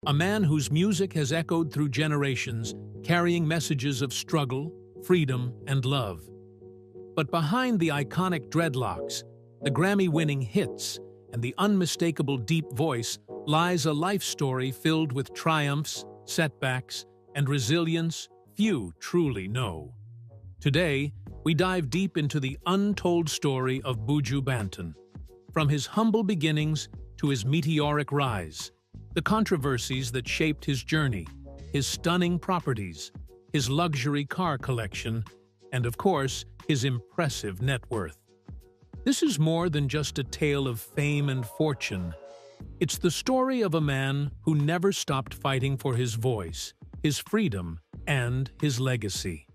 a man whose music has echoed through generations, carrying messages of struggle, freedom, and love. But behind the iconic dreadlocks, the Grammy-winning hits, and the unmistakable deep voice lies a life story filled with triumphs, setbacks, and resilience few truly know. Today, we dive deep into the untold story of Buju Banton. From his humble beginnings to his meteoric rise, the controversies that shaped his journey, his stunning properties, his luxury car collection, and of course, his impressive net worth. This is more than just a tale of fame and fortune. It's the story of a man who never stopped fighting for his voice, his freedom, and his legacy.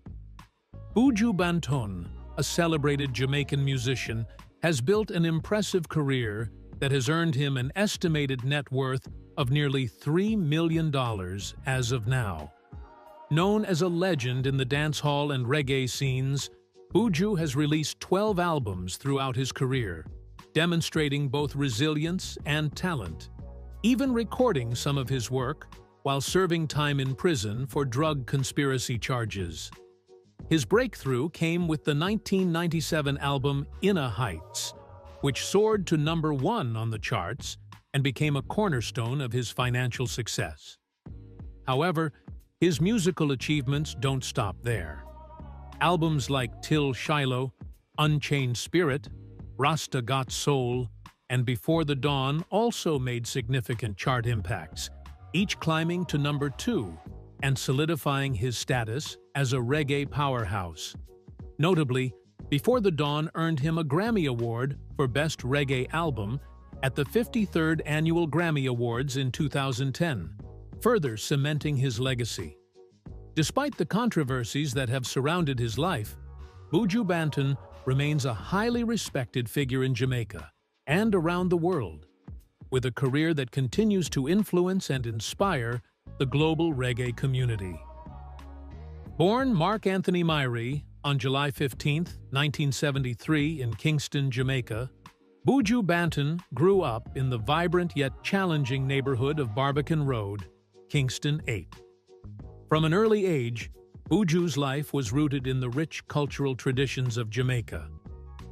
Buju Banton, a celebrated Jamaican musician, has built an impressive career that has earned him an estimated net worth of nearly $3 million as of now. Known as a legend in the dancehall and reggae scenes, Buju has released 12 albums throughout his career, demonstrating both resilience and talent, even recording some of his work while serving time in prison for drug conspiracy charges. His breakthrough came with the 1997 album Inner Heights, which soared to #1 on the charts and became a cornerstone of his financial success. However, his musical achievements don't stop there. Albums like Till Shiloh, Unchained Spirit, Rasta Got Soul, and Before the Dawn also made significant chart impacts, each climbing to #2 and solidifying his status as a reggae powerhouse. Notably, Before the Dawn earned him a Grammy Award for Best Reggae Album at the 53rd Annual Grammy Awards in 2010, further cementing his legacy. Despite the controversies that have surrounded his life, Buju Banton remains a highly respected figure in Jamaica and around the world, with a career that continues to influence and inspire the global reggae community. Born Mark Anthony Myrie on July 15, 1973 in Kingston, Jamaica, Buju Banton grew up in the vibrant yet challenging neighborhood of Barbican Road, Kingston 8. From an early age, Buju's life was rooted in the rich cultural traditions of Jamaica,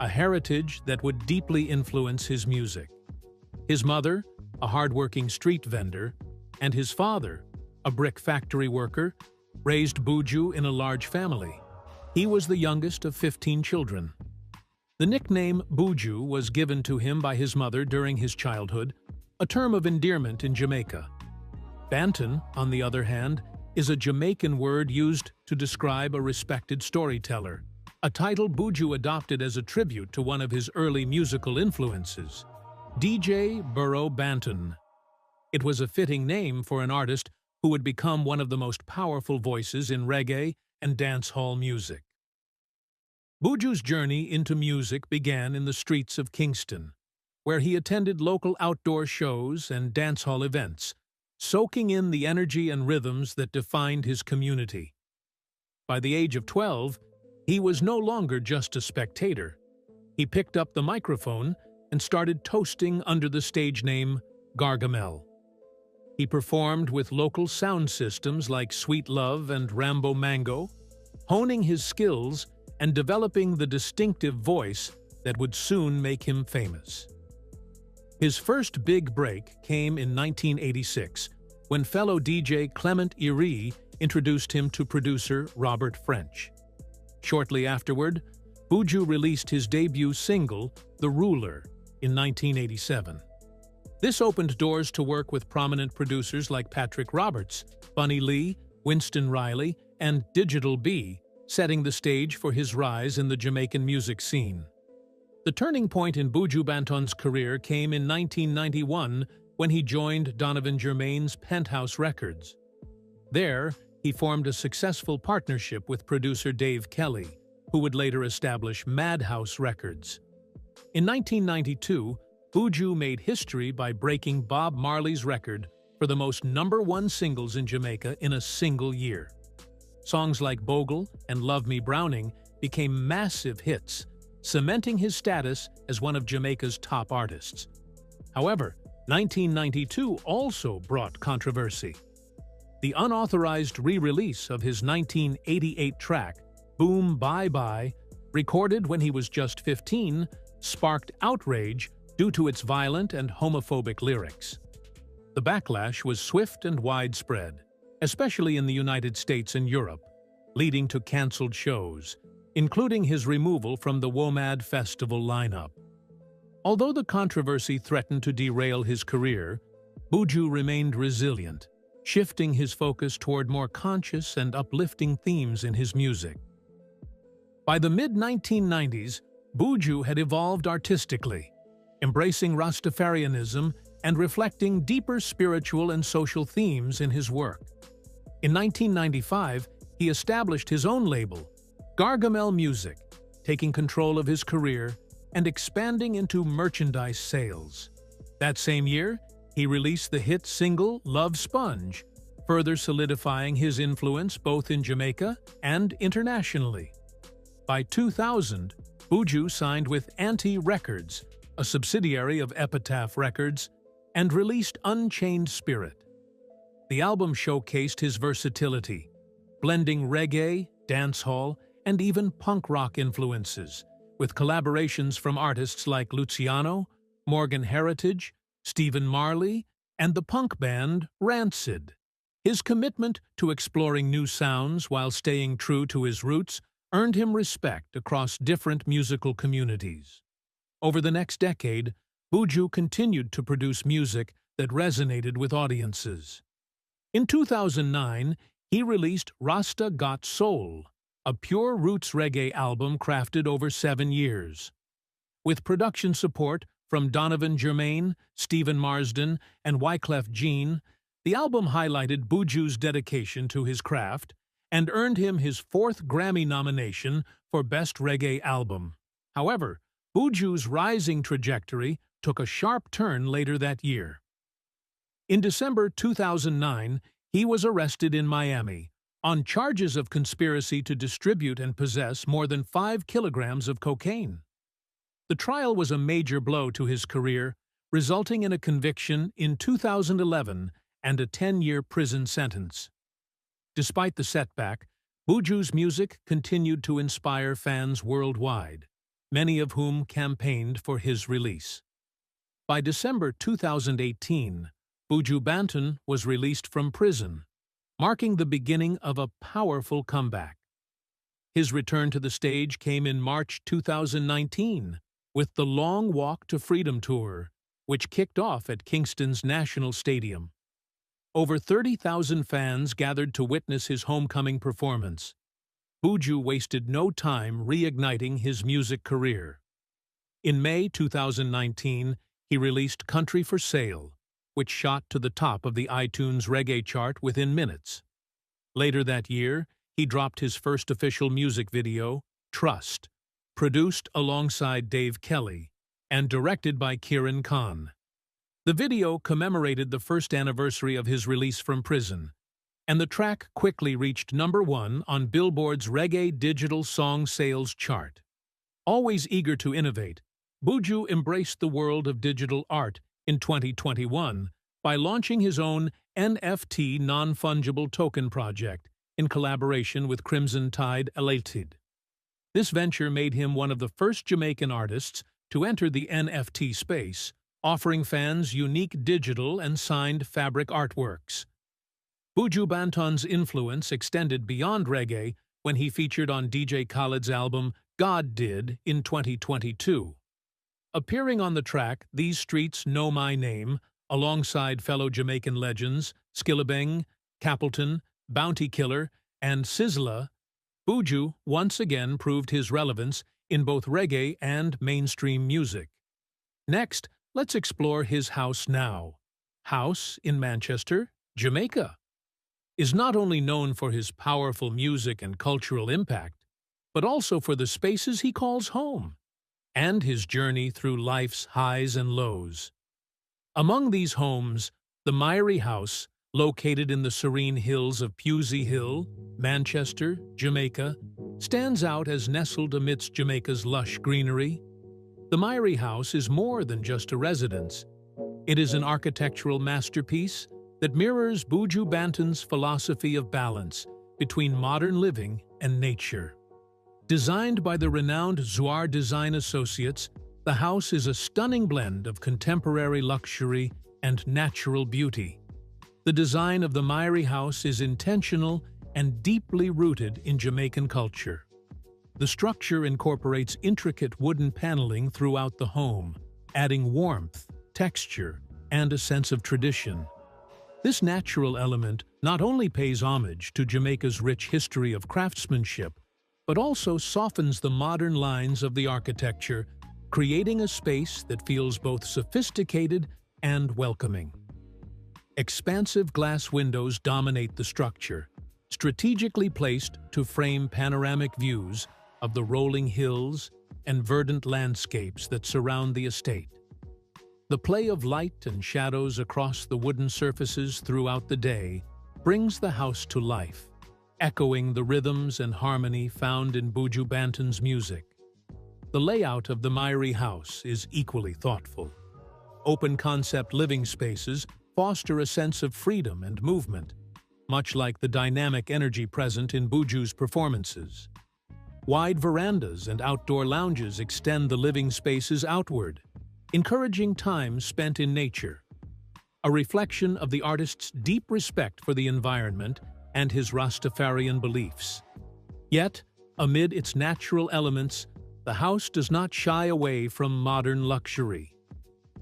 a heritage that would deeply influence his music. His mother, a hardworking street vendor, and his father, a brick factory worker, raised Buju in a large family. He was the youngest of 15 children. The nickname Buju was given to him by his mother during his childhood, a term of endearment in Jamaica. Banton, on the other hand, is a Jamaican word used to describe a respected storyteller, a title Buju adopted as a tribute to one of his early musical influences, DJ Burro Banton. It was a fitting name for an artist who would become one of the most powerful voices in reggae and dancehall music. Buju's journey into music began in the streets of Kingston, where he attended local outdoor shows and dancehall events, soaking in the energy and rhythms that defined his community. By the age of 12, he was no longer just a spectator. He picked up the microphone and started toasting under the stage name Gargamel. He performed with local sound systems like Sweet Love and Rambo Mango, honing his skills and developing the distinctive voice that would soon make him famous. His first big break came in 1986, when fellow DJ Clement Erie introduced him to producer Robert French. Shortly afterward, Buju released his debut single, The Ruler, in 1987. This opened doors to work with prominent producers like Patrick Roberts, Bunny Lee, Winston Riley, and Digital B, setting the stage for his rise in the Jamaican music scene. The turning point in Buju Banton's career came in 1991 when he joined Donovan Germain's Penthouse Records. There, he formed a successful partnership with producer Dave Kelly, who would later establish Madhouse Records. In 1992, Buju made history by breaking Bob Marley's record for the most #1 singles in Jamaica in a single year. Songs like Bogle and Love Me Browning became massive hits, cementing his status as one of Jamaica's top artists. However, 1992 also brought controversy. The unauthorized re-release of his 1988 track, Boom Bye Bye, recorded when he was just 15, sparked outrage due to its violent and homophobic lyrics. The backlash was swift and widespread, especially in the United States and Europe, leading to cancelled shows, including his removal from the WOMAD Festival lineup. Although the controversy threatened to derail his career, Buju remained resilient, shifting his focus toward more conscious and uplifting themes in his music. By the mid-1990s, Buju had evolved artistically, embracing Rastafarianism and reflecting deeper spiritual and social themes in his work. In 1995, he established his own label, Gargamel Music, taking control of his career and expanding into merchandise sales. That same year, he released the hit single Love Sponge, further solidifying his influence both in Jamaica and internationally. By 2000, Buju signed with Anti Records, a subsidiary of Epitaph Records, and released Unchained Spirit. The album showcased his versatility, blending reggae, dancehall, and even punk rock influences, with collaborations from artists like Luciano, Morgan Heritage, Stephen Marley, and the punk band Rancid. His commitment to exploring new sounds while staying true to his roots earned him respect across different musical communities. Over the next decade, Buju continued to produce music that resonated with audiences. In 2009, he released Rasta Got Soul, a pure roots reggae album crafted over 7 years. With production support from Donovan Germain, Stephen Marsden, and Wyclef Jean, the album highlighted Buju's dedication to his craft and earned him his 4th Grammy nomination for Best Reggae Album. However, Buju's rising trajectory took a sharp turn later that year. In December 2009, he was arrested in Miami on charges of conspiracy to distribute and possess more than 5 kilograms of cocaine. The trial was a major blow to his career, resulting in a conviction in 2011 and a 10-year prison sentence. Despite the setback, Buju's music continued to inspire fans worldwide, many of whom campaigned for his release. By December 2018, Buju Banton was released from prison, marking the beginning of a powerful comeback. His return to the stage came in March 2019 with the Long Walk to Freedom Tour, which kicked off at Kingston's National Stadium. Over 30,000 fans gathered to witness his homecoming performance. Buju wasted no time reigniting his music career. In May 2019, he released Country for Sale, which shot to the top of the iTunes reggae chart within minutes. Later that year, he dropped his first official music video, Trust, produced alongside Dave Kelly and directed by Kieran Khan. The video commemorated the first anniversary of his release from prison, and the track quickly reached #1 on Billboard's Reggae Digital Song Sales chart. Always eager to innovate, Buju embraced the world of digital art in 2021 by launching his own NFT non-fungible token project in collaboration with Crimson Tide Elated. This venture made him one of the first Jamaican artists to enter the NFT space, offering fans unique digital and signed fabric artworks. Buju Banton's influence extended beyond reggae when he featured on DJ Khaled's album God Did in 2022. Appearing on the track These Streets Know My Name, alongside fellow Jamaican legends Skillabeng, Capleton, Bounty Killer, and Sizzla, Buju once again proved his relevance in both reggae and mainstream music. Next, let's explore his house now. House in Manchester, Jamaica, is not only known for his powerful music and cultural impact, but also for the spaces he calls home, and his journey through life's highs and lows. Among these homes, the Myrie House, located in the serene hills of Pewsey Hill, Manchester, Jamaica, stands out as nestled amidst Jamaica's lush greenery. The Myrie House is more than just a residence. It is an architectural masterpiece that mirrors Buju Banton's philosophy of balance between modern living and nature. Designed by the renowned Zwar Design Associates, the house is a stunning blend of contemporary luxury and natural beauty. The design of the Mairi house is intentional and deeply rooted in Jamaican culture. The structure incorporates intricate wooden paneling throughout the home, adding warmth, texture, and a sense of tradition. This natural element not only pays homage to Jamaica's rich history of craftsmanship, but also softens the modern lines of the architecture, creating a space that feels both sophisticated and welcoming. Expansive glass windows dominate the structure, strategically placed to frame panoramic views of the rolling hills and verdant landscapes that surround the estate. The play of light and shadows across the wooden surfaces throughout the day brings the house to life, echoing the rhythms and harmony found in Buju Banton's music. The layout of the Mairi house is equally thoughtful. Open-concept living spaces foster a sense of freedom and movement, much like the dynamic energy present in Buju's performances. Wide verandas and outdoor lounges extend the living spaces outward, encouraging time spent in nature, a reflection of the artist's deep respect for the environment and his Rastafarian beliefs. Yet, amid its natural elements, the house does not shy away from modern luxury.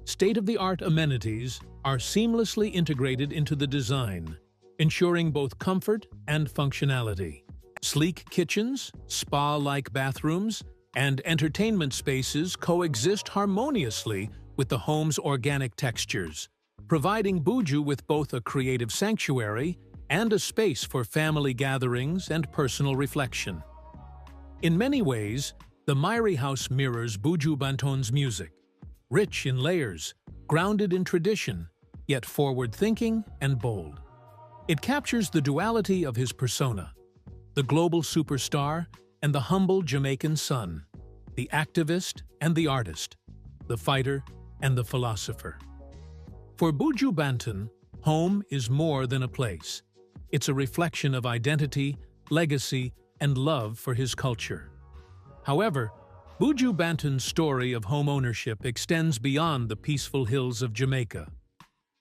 State-of-the-art amenities are seamlessly integrated into the design, ensuring both comfort and functionality. Sleek kitchens, spa-like bathrooms, and entertainment spaces coexist harmoniously with the home's organic textures, providing Buju with both a creative sanctuary and a space for family gatherings and personal reflection. In many ways, the Mairi house mirrors Buju Banton's music, rich in layers, grounded in tradition, yet forward-thinking and bold. It captures the duality of his persona, the global superstar and the humble Jamaican son, the activist and the artist, the fighter and the philosopher. For Buju Banton, home is more than a place. It's a reflection of identity, legacy, and love for his culture. However, Buju Banton's story of home ownership extends beyond the peaceful hills of Jamaica.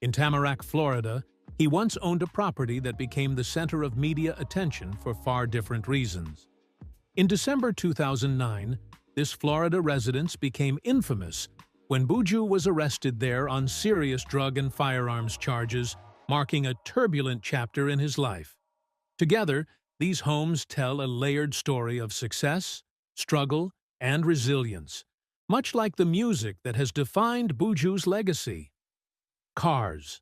In Tamarack, Florida, he once owned a property that became the center of media attention for far different reasons. In December 2009, this Florida residence became infamous when Buju was arrested there on serious drug and firearms charges, marking a turbulent chapter in his life. Together, these homes tell a layered story of success, struggle, and resilience, much like the music that has defined Buju's legacy. Cars.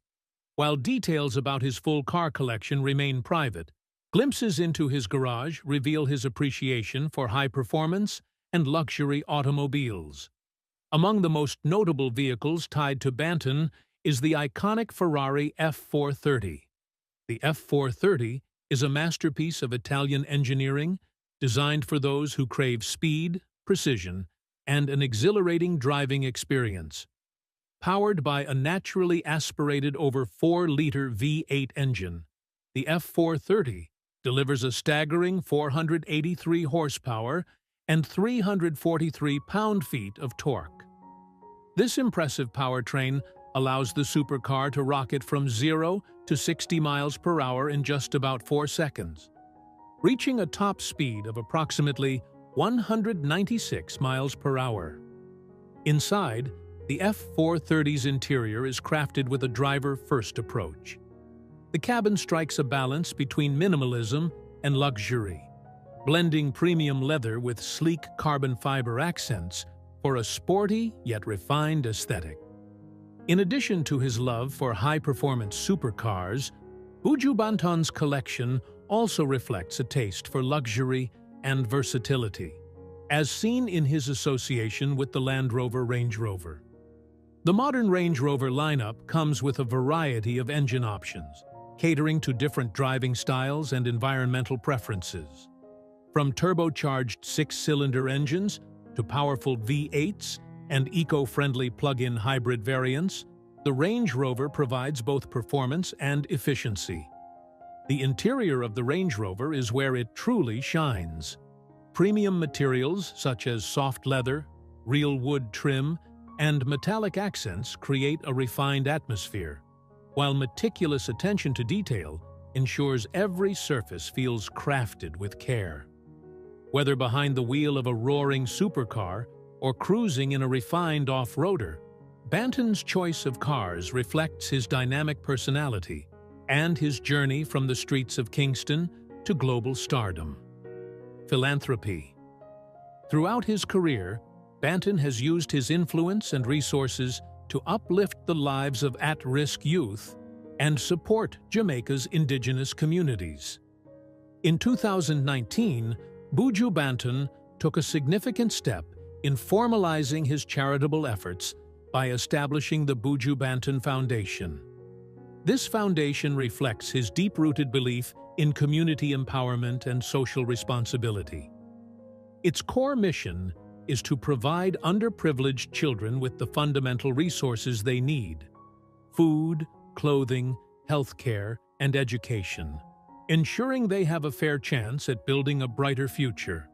While details about his full car collection remain private, glimpses into his garage reveal his appreciation for high-performance and luxury automobiles. Among the most notable vehicles tied to Banton is the iconic Ferrari F430. The F430 is a masterpiece of Italian engineering, designed for those who crave speed, precision, and an exhilarating driving experience. Powered by a naturally aspirated over 4-liter V8 engine, the F430 delivers a staggering 483 horsepower and 343 pound-feet of torque. This impressive powertrain allows the supercar to rocket from 0 to 60 miles per hour in just about 4 seconds, reaching a top speed of approximately 196 miles per hour. Inside, the F430's interior is crafted with a driver-first approach. The cabin strikes a balance between minimalism and luxury, blending premium leather with sleek carbon fiber accents for a sporty yet refined aesthetic. In addition to his love for high-performance supercars, Buju Banton's collection also reflects a taste for luxury and versatility, as seen in his association with the Land Rover Range Rover. The modern Range Rover lineup comes with a variety of engine options, catering to different driving styles and environmental preferences. From turbocharged 6-cylinder engines to powerful V8s and eco-friendly plug-in hybrid variants, The Range Rover provides both performance and efficiency. The interior of the Range Rover is where it truly shines. Premium materials such as soft leather, real wood trim, and metallic accents create a refined atmosphere, while meticulous attention to detail ensures every surface feels crafted with care. Whether behind the wheel of a roaring supercar or cruising in a refined off-roader, Banton's choice of cars reflects his dynamic personality and his journey from the streets of Kingston to global stardom. Philanthropy. Throughout his career, Banton has used his influence and resources to uplift the lives of at-risk youth and support Jamaica's indigenous communities. In 2019, Buju Banton took a significant step in formalizing his charitable efforts by establishing the Buju Banton Foundation. This foundation reflects his deep-rooted belief in community empowerment and social responsibility. Its core mission is to provide underprivileged children with the fundamental resources they need: food, clothing, healthcare, and education, ensuring they have a fair chance at building a brighter future.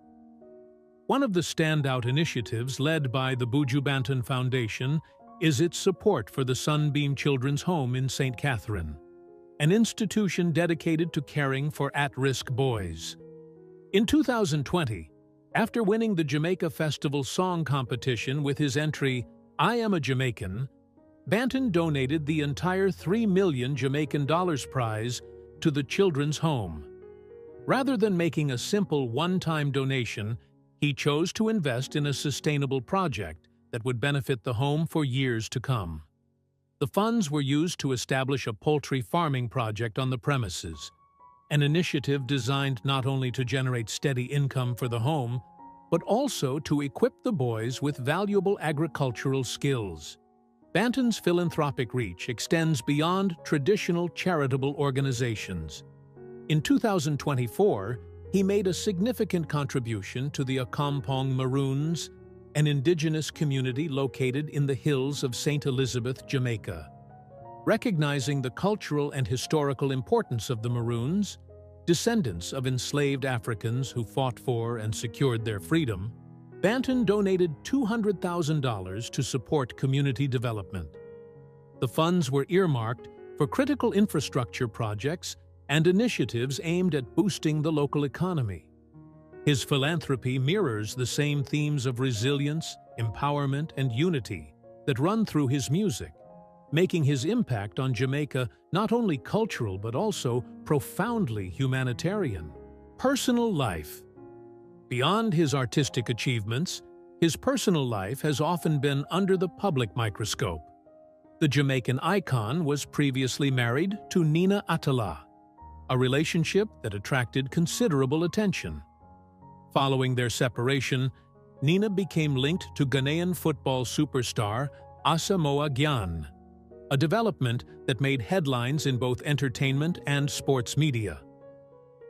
One of the standout initiatives led by the Buju Banton Foundation is its support for the Sunbeam Children's Home in St. Catherine, an institution dedicated to caring for at-risk boys. In 2020, after winning the Jamaica Festival Song Competition with his entry, "I Am a Jamaican," Banton donated the entire $3 million Jamaican dollars prize to the children's home. Rather than making a simple one-time donation, he chose to invest in a sustainable project that would benefit the home for years to come. The funds were used to establish a poultry farming project on the premises, an initiative designed not only to generate steady income for the home, but also to equip the boys with valuable agricultural skills. Banton's philanthropic reach extends beyond traditional charitable organizations. In 2024, he made a significant contribution to the Accompong Maroons, an indigenous community located in the hills of St. Elizabeth, Jamaica. Recognizing the cultural and historical importance of the Maroons, descendants of enslaved Africans who fought for and secured their freedom, Banton donated $200,000 to support community development. The funds were earmarked for critical infrastructure projects and initiatives aimed at boosting the local economy. His philanthropy mirrors the same themes of resilience, empowerment, and unity that run through his music, making his impact on Jamaica not only cultural but also profoundly humanitarian. Personal life. Beyond his artistic achievements, his personal life has often been under the public microscope. The Jamaican icon was previously married to Nina Atala, a relationship that attracted considerable attention. Following their separation, Nina became linked to Ghanaian football superstar Asamoah Gyan, a development that made headlines in both entertainment and sports media.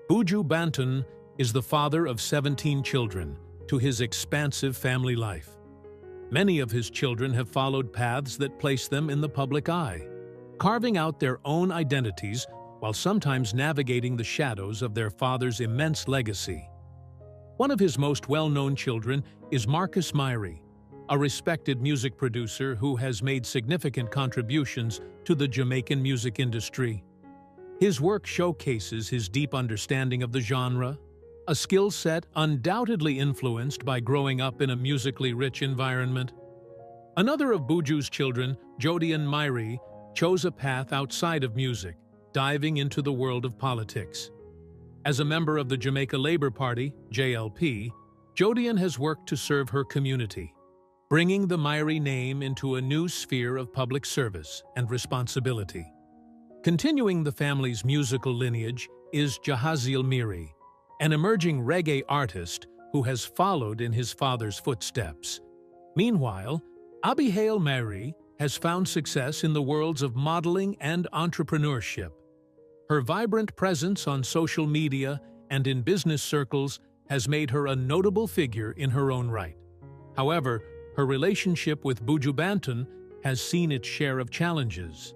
Buju Banton is the father of 17 children to his expansive family life. Many of his children have followed paths that place them in the public eye, carving out their own identities while sometimes navigating the shadows of their father's immense legacy. One of his most well-known children is Marcus Myrie, a respected music producer who has made significant contributions to the Jamaican music industry. His work showcases his deep understanding of the genre, a skill set undoubtedly influenced by growing up in a musically rich environment. Another of Buju's children, Jodian Myrie, chose a path outside of music, diving into the world of politics. As a member of the Jamaica Labour Party, JLP, Jodian has worked to serve her community, bringing the Myrie name into a new sphere of public service and responsibility. Continuing the family's musical lineage is Jahaziel Myrie, an emerging reggae artist who has followed in his father's footsteps. Meanwhile, Abihail Myrie has found success in the worlds of modeling and entrepreneurship. Her vibrant presence on social media and in business circles has made her a notable figure in her own right. However, her relationship with Buju Banton has seen its share of challenges.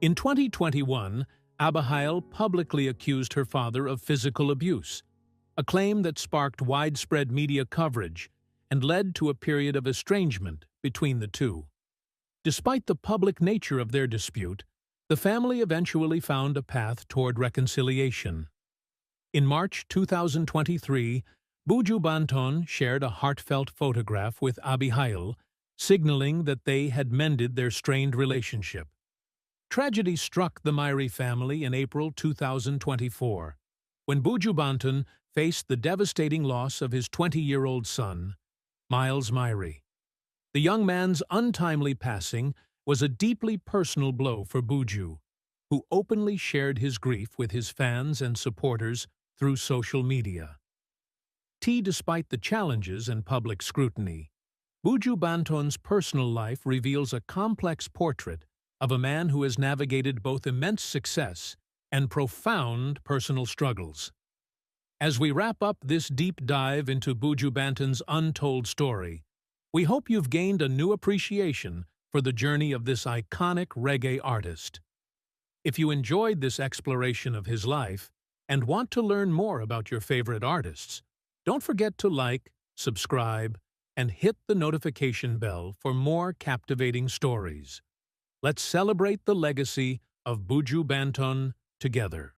In 2021, Abihail publicly accused her father of physical abuse, a claim that sparked widespread media coverage and led to a period of estrangement between the two. Despite the public nature of their dispute, the family eventually found a path toward reconciliation. In March 2023, Buju Banton shared a heartfelt photograph with Abihail, signaling that they had mended their strained relationship. Tragedy struck the Myrie family in April 2024, when Buju Banton faced the devastating loss of his 20-year-old son, Miles Myrie. The young man's untimely passing was a deeply personal blow for Buju, who openly shared his grief with his fans and supporters through social media. Despite the challenges and public scrutiny, Buju Banton's personal life reveals a complex portrait of a man who has navigated both immense success and profound personal struggles. As we wrap up this deep dive into Buju Banton's untold story, we hope you've gained a new appreciation for the journey of this iconic reggae artist. If you enjoyed this exploration of his life and want to learn more about your favorite artists, don't forget to like, subscribe, and hit the notification bell for more captivating stories. Let's celebrate the legacy of Buju Banton together.